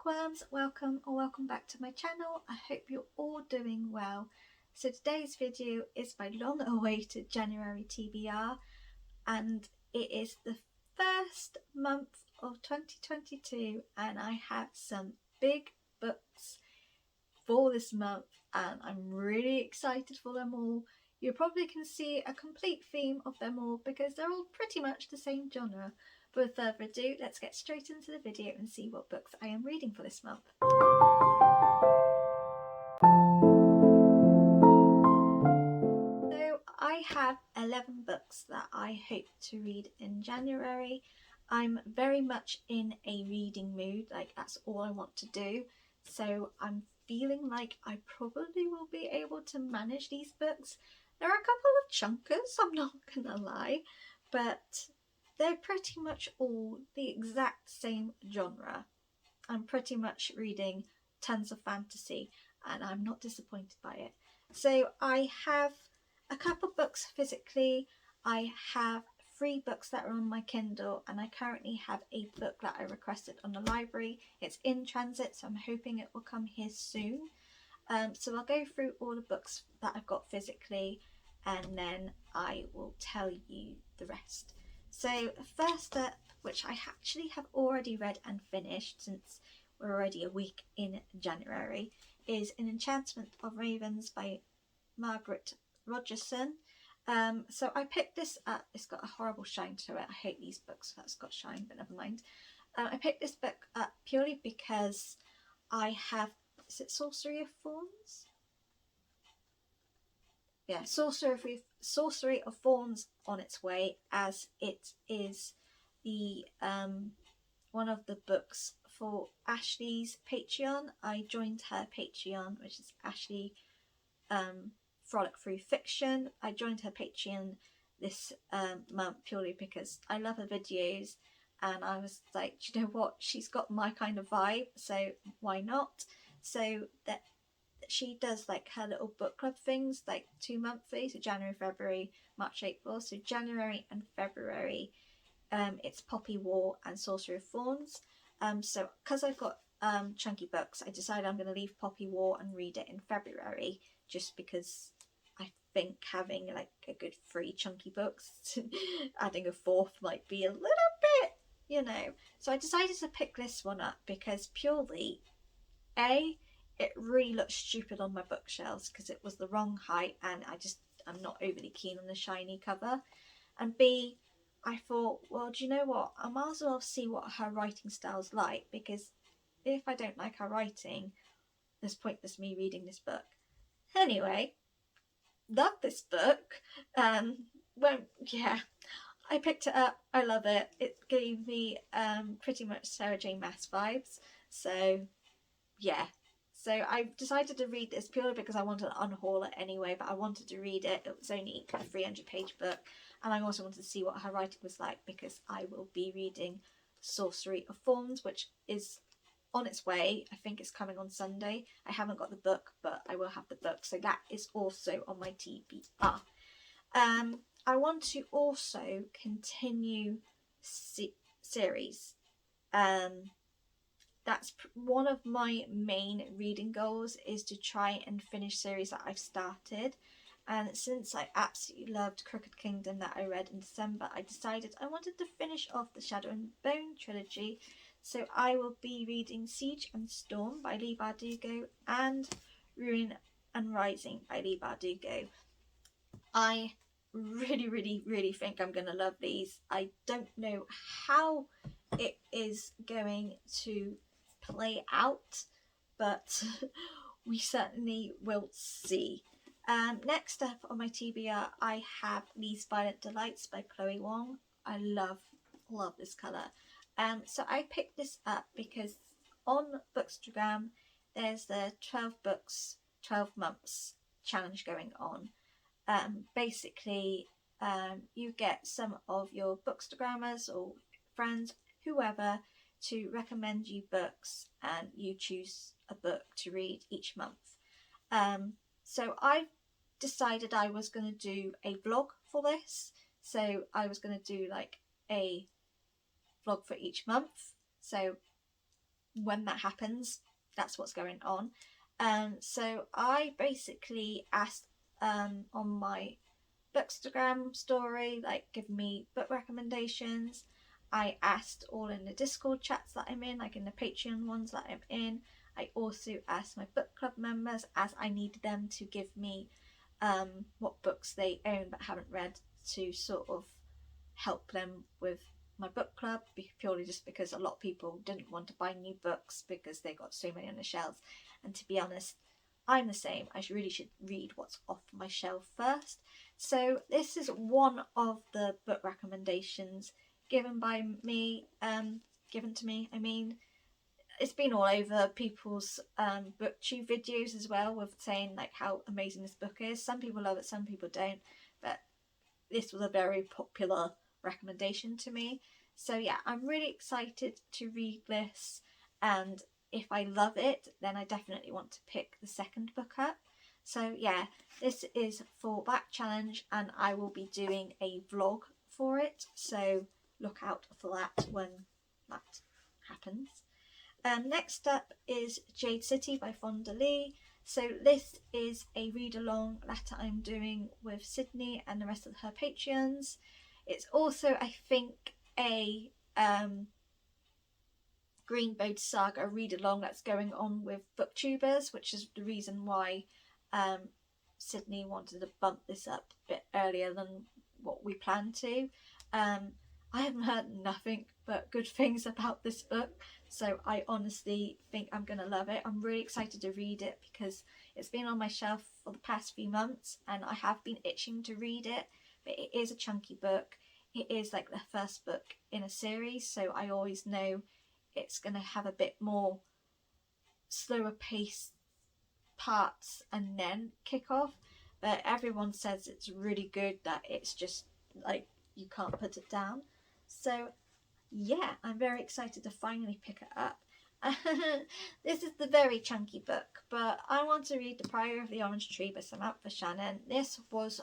bookworms, welcome or welcome back to my channel. I hope you're all doing well. So today's video is my long awaited January TBR, and it is the first month of 2022 and I have some big books for this month and I'm really excited for them all. You probably can see a complete theme of them all because they're all pretty much the same genre. But without further ado, let's get straight into the video and see what books I am reading for this month. So I have 11 books that I hope to read in January. I'm very much in a reading mood, like that's all I want to do. So I'm feeling like I probably will be able to manage these books. There are a couple of chunkers, I'm not gonna lie, but they're pretty much all the exact same genre. I'm pretty much reading tons of fantasy and I'm not disappointed by it. So I have a couple books physically, I have 3 books that are on my Kindle, and I currently have a book that I requested on the library. It's in transit, so I'm hoping it will come here soon. So I'll go through all the books that I've got physically and then I will tell you the rest. So first up, which I actually have already read and finished since we're already a week in January, is An Enchantment of Ravens by Margaret Rogerson. So I picked this up. It's got a horrible shine to it. I hate these books that's got shine, but never mind. I picked this book up purely because I have, is it Sorcery of Thorns? Yeah, Sorcery of Thorns on its way, as it is the one of the books for Ashley's Patreon. I joined her Patreon, which is Ashley Frolic Through Fiction. I joined her Patreon this month purely because I love her videos and I was like, do you know what, she's got my kind of vibe, so why not? So that she does like her little book club things, like 2 monthly, so January, February, March, April. So January and February it's Poppy War and Sorcery of Thorns. So because I've got chunky books, I decided I'm going to leave Poppy War and read it in February, just because I think having like a good 3 chunky books, adding a 4th might be a little bit, you know. So I decided to pick this one up because purely, A, it really looked stupid on my bookshelves because it was the wrong height and I'm not overly keen on the shiny cover. And B, I thought, well, do you know what? I might as well see what her writing style's like, because if I don't like her writing, there's pointless me reading this book. Anyway, love this book. I picked it up. I love it. It gave me pretty much Sarah J Maas vibes. So yeah. So I decided to read this purely because I wanted to unhaul it anyway, but I wanted to read it. It was only a 300-page book, and I also wanted to see what her writing was like because I will be reading Sorcery of Thorns, which is on its way. I think it's coming on Sunday. I haven't got the book, but I will have the book, so that is also on my TBR. I want to also continue series. That's one of my main reading goals, is to try and finish series that I've started. And since I absolutely loved Crooked Kingdom that I read in December, I decided I wanted to finish off the Shadow and Bone trilogy. So I will be reading Siege and Storm by Leigh Bardugo and Ruin and Rising by Leigh Bardugo. I really think I'm going to love these. I don't know how it is going to play out, but we certainly will see. Next up on my TBR, I have These Violent Delights by Chloe Wong. I love this colour. So I picked this up because on Bookstagram there's the 12 books 12 months challenge going on. Basically you get some of your Bookstagrammers or friends, whoever, to recommend you books and you choose a book to read each month. So I decided I was going to do a vlog for this. So I was going to do like a vlog for each month. So when that happens, that's what's going on. So I basically asked on my Bookstagram story, like, give me book recommendations. I asked all in the Discord chats that I'm in, like in the Patreon ones that I'm in. I also asked my book club members, as I needed them to give me what books they own but haven't read, to sort of help them with my book club, purely just because a lot of people didn't want to buy new books because they got so many on the shelves. And to be honest, I'm the same. I really should read what's off my shelf first. So this is one of the book recommendations given by me, given to me. I mean, it's been all over people's booktube videos as well, with saying like how amazing this book is. Some people love it, some people don't, but this was a very popular recommendation to me. So yeah, I'm really excited to read this, and if I love it, then I definitely want to pick the second book up. So yeah, this is for Back Challenge, and I will be doing a vlog for it, so look out for that when that happens. Next up is Jade City by Fonda. So this is a read-along letter I'm doing with Sydney and the rest of her Patreons. It's also, I think, a Greenboat Saga read-along that's going on with Booktubers, which is the reason why Sydney wanted to bump this up a bit earlier than what we planned to. I haven't heard nothing but good things about this book, so I honestly think I'm going to love it. I'm really excited to read it because it's been on my shelf for the past few months and I have been itching to read it, but it is a chunky book. It is like the first book in a series, so I always know it's going to have a bit more slower paced parts and then kick off, but everyone says it's really good, that it's just like you can't put it down. So yeah, I'm very excited to finally pick it up. This is the very chunky book, but I want to read The Priory of the Orange Tree by Samantha Shannon. This was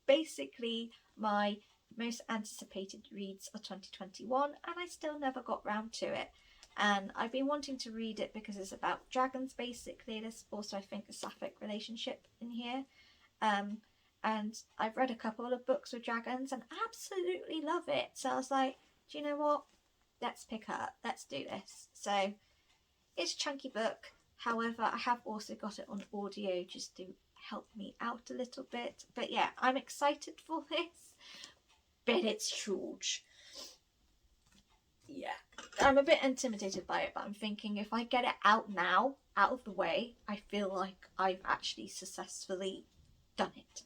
basically my most anticipated reads of 2021, and I still never got round to it. And I've been wanting to read it because it's about dragons, basically. There's also, I think, a sapphic relationship in here. And I've read a couple of books with dragons and absolutely love it. So I was like, do you know what? Let's pick up. Let's do this. So it's a chunky book. However, I have also got it on audio just to help me out a little bit. But yeah, I'm excited for this. But it's huge. Yeah, I'm a bit intimidated by it, but I'm thinking if I get it out now, out of the way, I feel like I've actually successfully done it.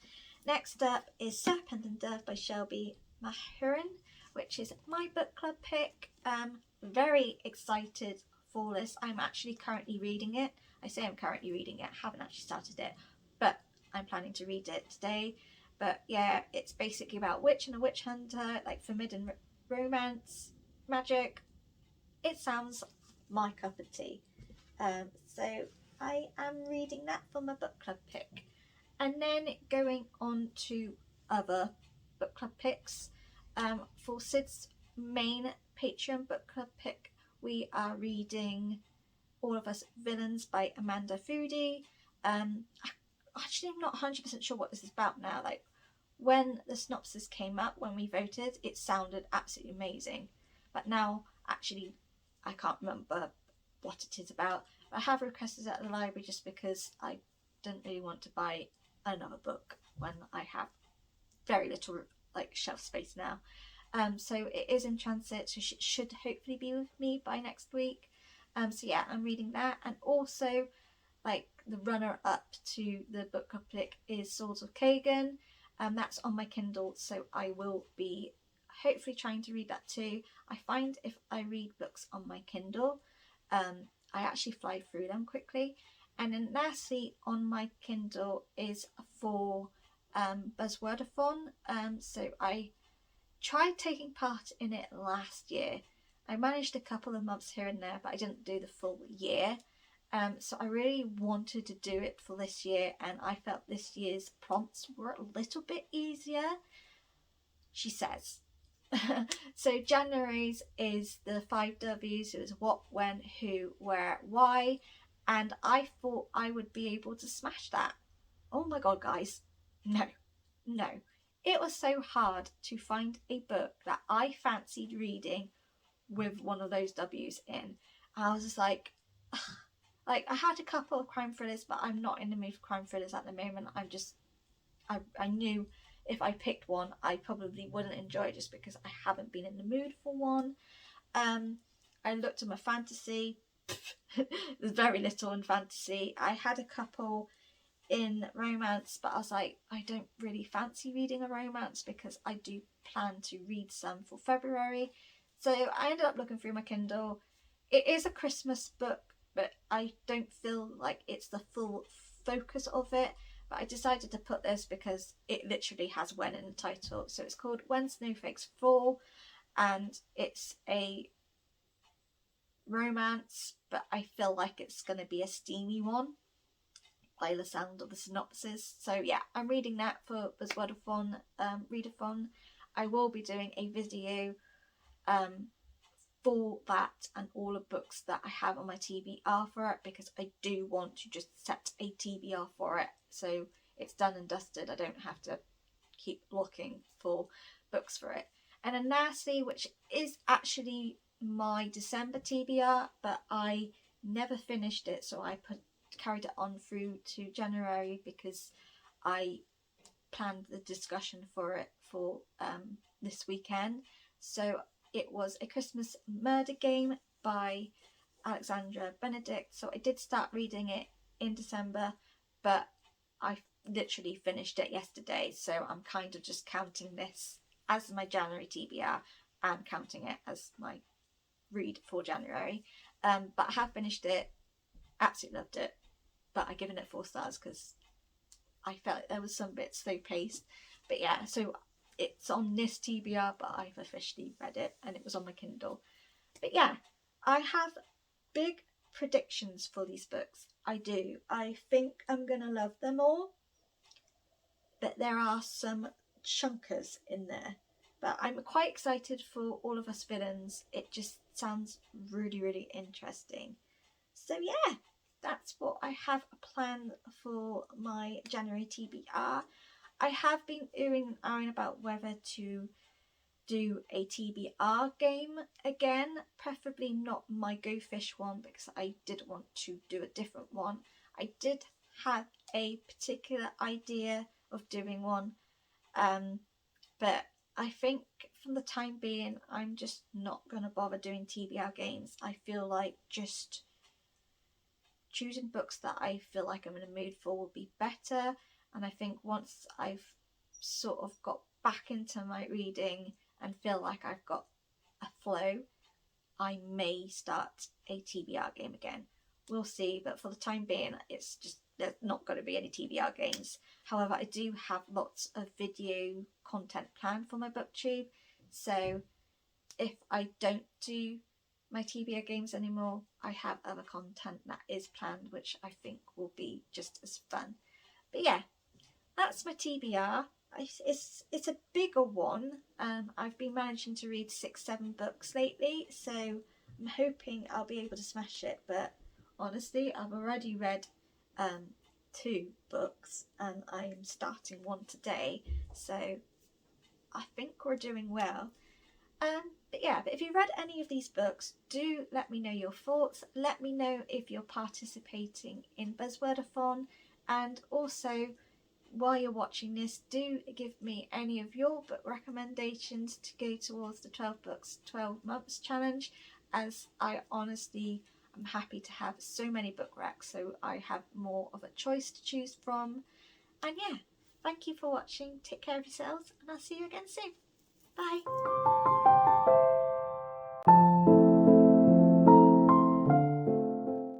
Next up is Serpent and Dove by Shelby Mahurin, which is my book club pick. Very excited for this. I'm actually currently reading it. I say I'm currently reading it, I haven't actually started it, but I'm planning to read it today. But yeah, it's basically about witch and a witch hunter, like forbidden romance, magic. It sounds my cup of tea. So I am reading that for my book club pick. And then going on to other book club picks. For Sid's main Patreon book club pick, we are reading All of Us Villains by Amanda Foodie. Actually, I'm not 100% sure what this is about now. Like, when the synopsis came up, when we voted, it sounded absolutely amazing. But now, actually, I can't remember what it is about. I have requested it at the library just because I didn't really want to buy another book when I have very little like shelf space now. So it is in transit, so it should hopefully be with me by next week. So yeah, I'm reading that. And also, like, the runner up to the book club pick is Swords of Kagan. That's on my Kindle, so I will be hopefully trying to read that too. I find if I read books on my Kindle, I actually fly through them quickly. And then lastly on my Kindle is for Buzzwordathon. So I tried taking part in it last year. I managed a couple of months here and there, but I didn't do the full year. So I really wanted to do it for this year, and I felt this year's prompts were a little bit easier. She says, So January's is the 5 W's. It was what, when, who, where, why, and I thought I would be able to smash that. Oh my god, guys, no. It was so hard to find a book that I fancied reading with one of those W's in. I was just like I had a couple of crime thrillers, but I'm not in the mood for crime thrillers at the moment. I knew if I picked one, I probably wouldn't enjoy it just because I haven't been in the mood for one. I looked at my fantasy. There's very little in fantasy. I had a couple in romance, but I was like, I don't really fancy reading a romance because I do plan to read some for February. So I ended up looking through my Kindle. It is a Christmas book, but I don't feel like it's the full focus of it. But I decided to put this because it literally has when in the title. So it's called When Snowflakes Fall, and it's a romance, but I feel like it's going to be a steamy one by the sound of the synopsis. So yeah, I'm reading that for Buzzwordathon, Readathon. I will be doing a video for that and all the books that I have on my TBR for it, because I do want to just set a TBR for it so it's done and dusted. I don't have to keep looking for books for it. And then lastly, which is actually my December TBR, but I never finished it, so I carried it on through to January because I planned the discussion for it for this weekend. So it was A Christmas Murder Game by Alexandra Benedict. So I did start reading it in December, but I literally finished it yesterday. So I'm kind of just counting this as my January TBR and counting it as my read for January. But I have finished it, absolutely loved it, but I've given it 4 stars because I felt there was some bits slow paced. But yeah, so it's on this TBR, but I've officially read it and it was on my Kindle. But yeah, I have big predictions for these books. I do. I think I'm going to love them all, but there are some chunkers in there. But I'm quite excited for All of Us Villains. It just sounds really, really interesting. So yeah, that's what I have planned for my January TBR. I have been oohing and ahhing about whether to do a TBR game again, preferably not my Go Fish one because I did want to do a different one. I did have a particular idea of doing one, but I think for the time being I'm just not going to bother doing TBR games. I feel like just choosing books that I feel like I'm in a mood for will be better, and I think once I've sort of got back into my reading and feel like I've got a flow, I may start a TBR game again. We'll see, but for the time being it's just there's not going to be any TBR games. However, I do have lots of video content planned for my booktube, so if I don't do my TBR games anymore, I have other content that is planned which I think will be just as fun. But yeah, that's my TBR. It's a bigger one. I've been managing to read 6-7 books lately, so I'm hoping I'll be able to smash it. But honestly, I've already read 2 books and I'm starting one today, so I think we're doing well. But yeah, but if you read any of these books, do let me know your thoughts. Let me know if you're participating in Buzzwordathon, and also while you're watching this, do give me any of your book recommendations to go towards the 12 books 12 months challenge, as I honestly am happy to have so many book recs so I have more of a choice to choose from. And yeah, thank you for watching, take care of yourselves, and I'll see you again soon. Bye.